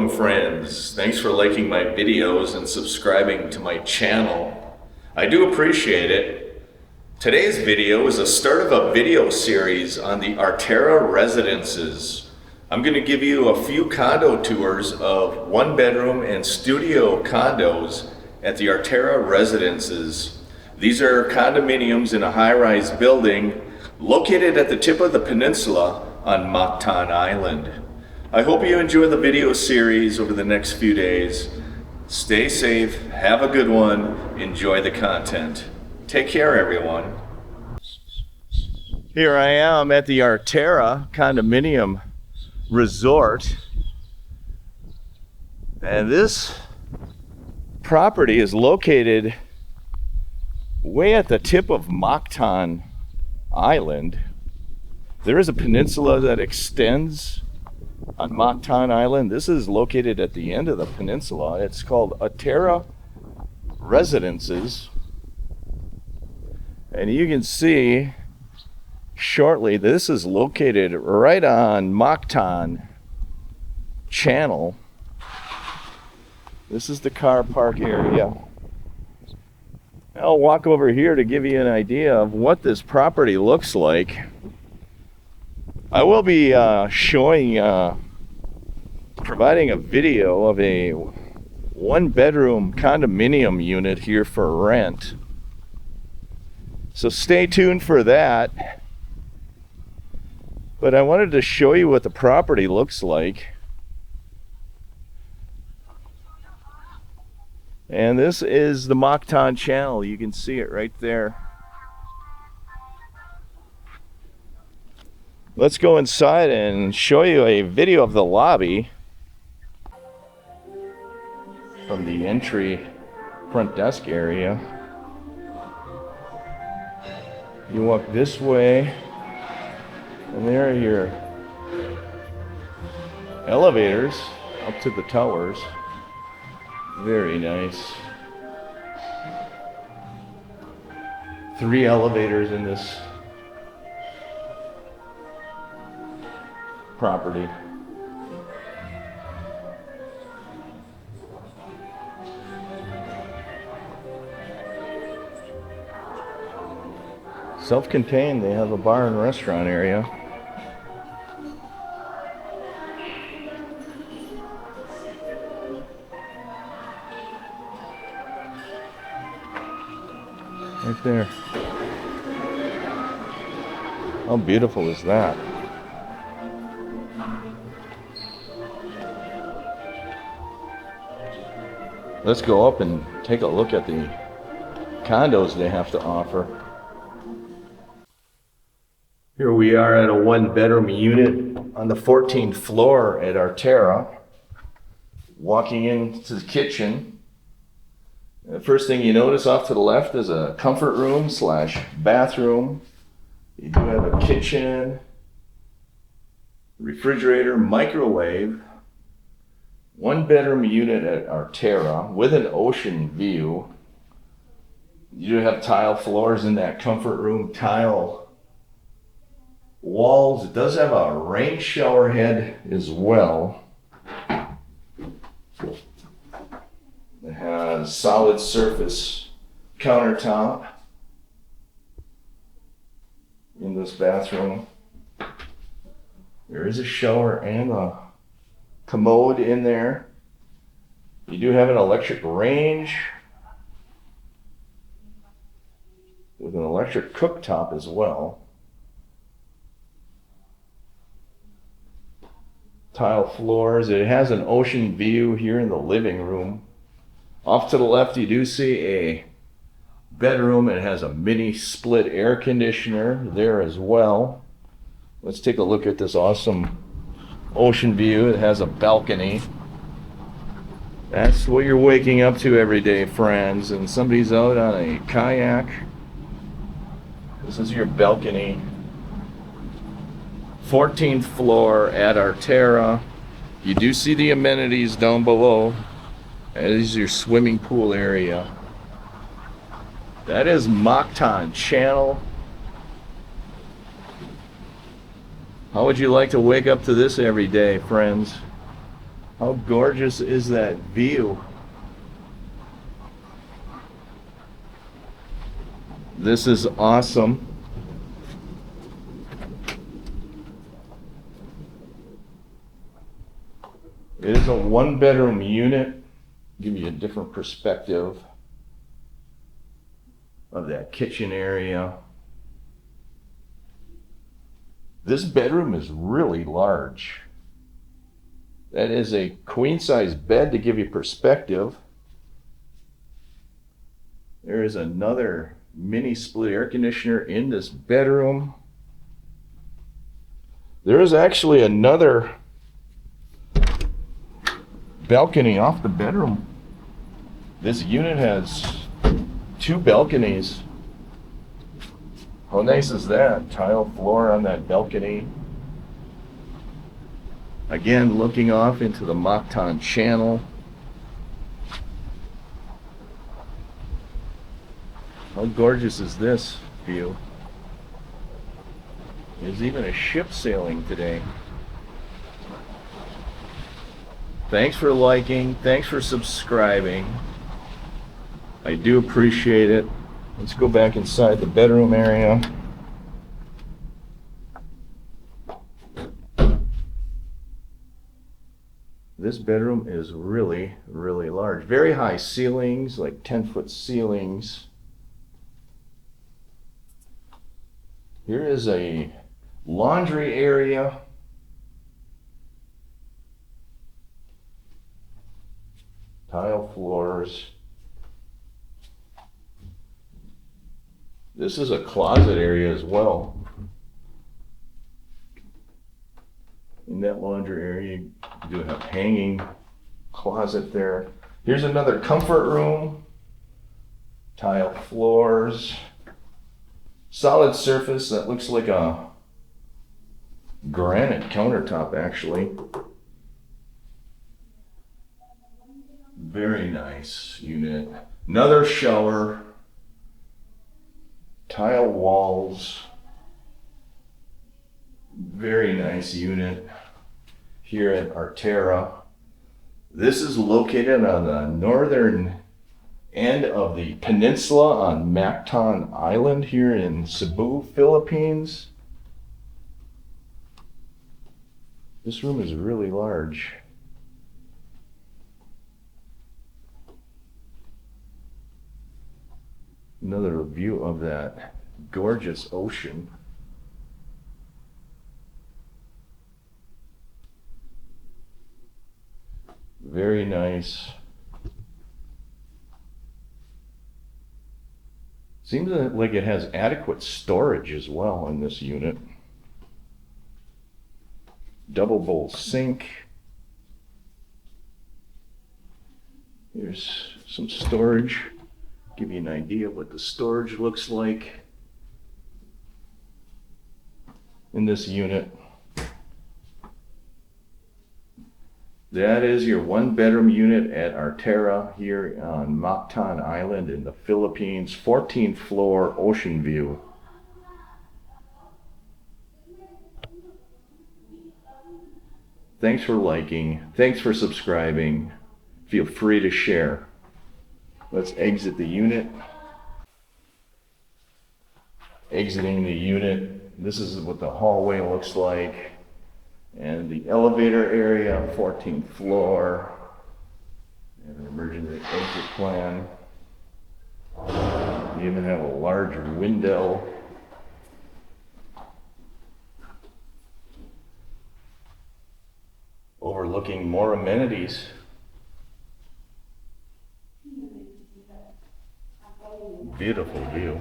Welcome friends. Thanks for liking my videos and subscribing to my channel. I do appreciate it. Today's video is the start of a video series on the Arterra Residences. I'm going to give you a few condo tours of one bedroom and studio condos at the Arterra Residences. These are condominiums in a high-rise building located at the tip of the peninsula on Mactan Island. I hope you enjoy the video series over the next few days. Stay safe, have a good one, enjoy the content. Take care, everyone. Here I am at the Arterra Condominium Resort. And this property is located way at the tip of Mactan Island. There is a peninsula that extends on Mactan Island. This is located at the end of the peninsula. It's called Arterra Residences. And you can see shortly, this is located right on Mactan Channel. This is the car park area. I'll walk over here to give you an idea of what this property looks like. I will be providing a video of a one-bedroom condominium unit here for rent. So stay tuned for that. But I wanted to show you what the property looks like. And this is the Mactan Channel. You can see it right there. Let's go inside and show you a video of the lobby from the entry front desk area. You walk this way, and there are your elevators up to the towers. Very nice. 3 elevators in this property. Self-contained, they have a bar and restaurant area. Right there. How beautiful is that? Let's go up and take a look at the condos they have to offer. Here we are at a one-bedroom unit on the 14th floor at Arterra. Walking into the kitchen. The first thing you notice off to the left is a comfort room / bathroom. You do have a kitchen, refrigerator, microwave. One-bedroom unit at Arterra with an ocean view. You do have tile floors in that comfort room, tile walls. It does have a rain shower head as well. It has solid surface countertop in this bathroom. There is a shower and a commode in there. You do have an electric range with an electric cooktop as well. Tile floors. It has an ocean view here in the living room. Off to the left you do see a bedroom. It has a mini split air conditioner there as well. Let's take a look at this awesome ocean view. It has a balcony. That's what you're waking up to every day, friends. And somebody's out on a kayak. This is your balcony. 14th floor at Arterra. You do see the amenities down below. That is your swimming pool area. That is Mactan Channel. How would you like to wake up to this every day, friends? How gorgeous is that view? This is awesome. It is a one-bedroom unit. Give you a different perspective of that kitchen area. This bedroom is really large. That is a queen-size bed to give you perspective. There is another mini split air conditioner in this bedroom. There is actually another balcony off the bedroom. This unit has 2 balconies. How nice is that? Tile floor on that balcony. Again, looking off into the Mactan Channel. How gorgeous is this view? There's even a ship sailing today. Thanks for liking, thanks for subscribing. I do appreciate it. Let's go back inside the bedroom area. This bedroom is really, really large. Very high ceilings, like 10-foot ceilings. Here is a laundry area. Tile floors. This is a closet area as well. In that laundry area, you do have hanging closet there. Here's another comfort room. Tile floors. Solid surface that looks like a granite countertop, actually. Very nice unit. Another shower. Tile walls. Very nice unit here at Arterra. This is located on the northern end of the peninsula on Mactan Island here in Cebu, Philippines. This room is really large. Another view of that gorgeous ocean. Very nice. Seems like it has adequate storage as well in this unit. Double bowl sink. Here's some storage. Give you an idea of what the storage looks like in this unit. That is your one-bedroom unit at Arterra here on Mactan Island in the Philippines. 14th floor ocean view. Thanks for liking. Thanks for subscribing. Feel free to share. Let's exit the unit. Exiting the unit. This is what the hallway looks like. And the elevator area, 14th floor. And an emergency exit plan. You even have a large window. Overlooking more amenities. Beautiful view.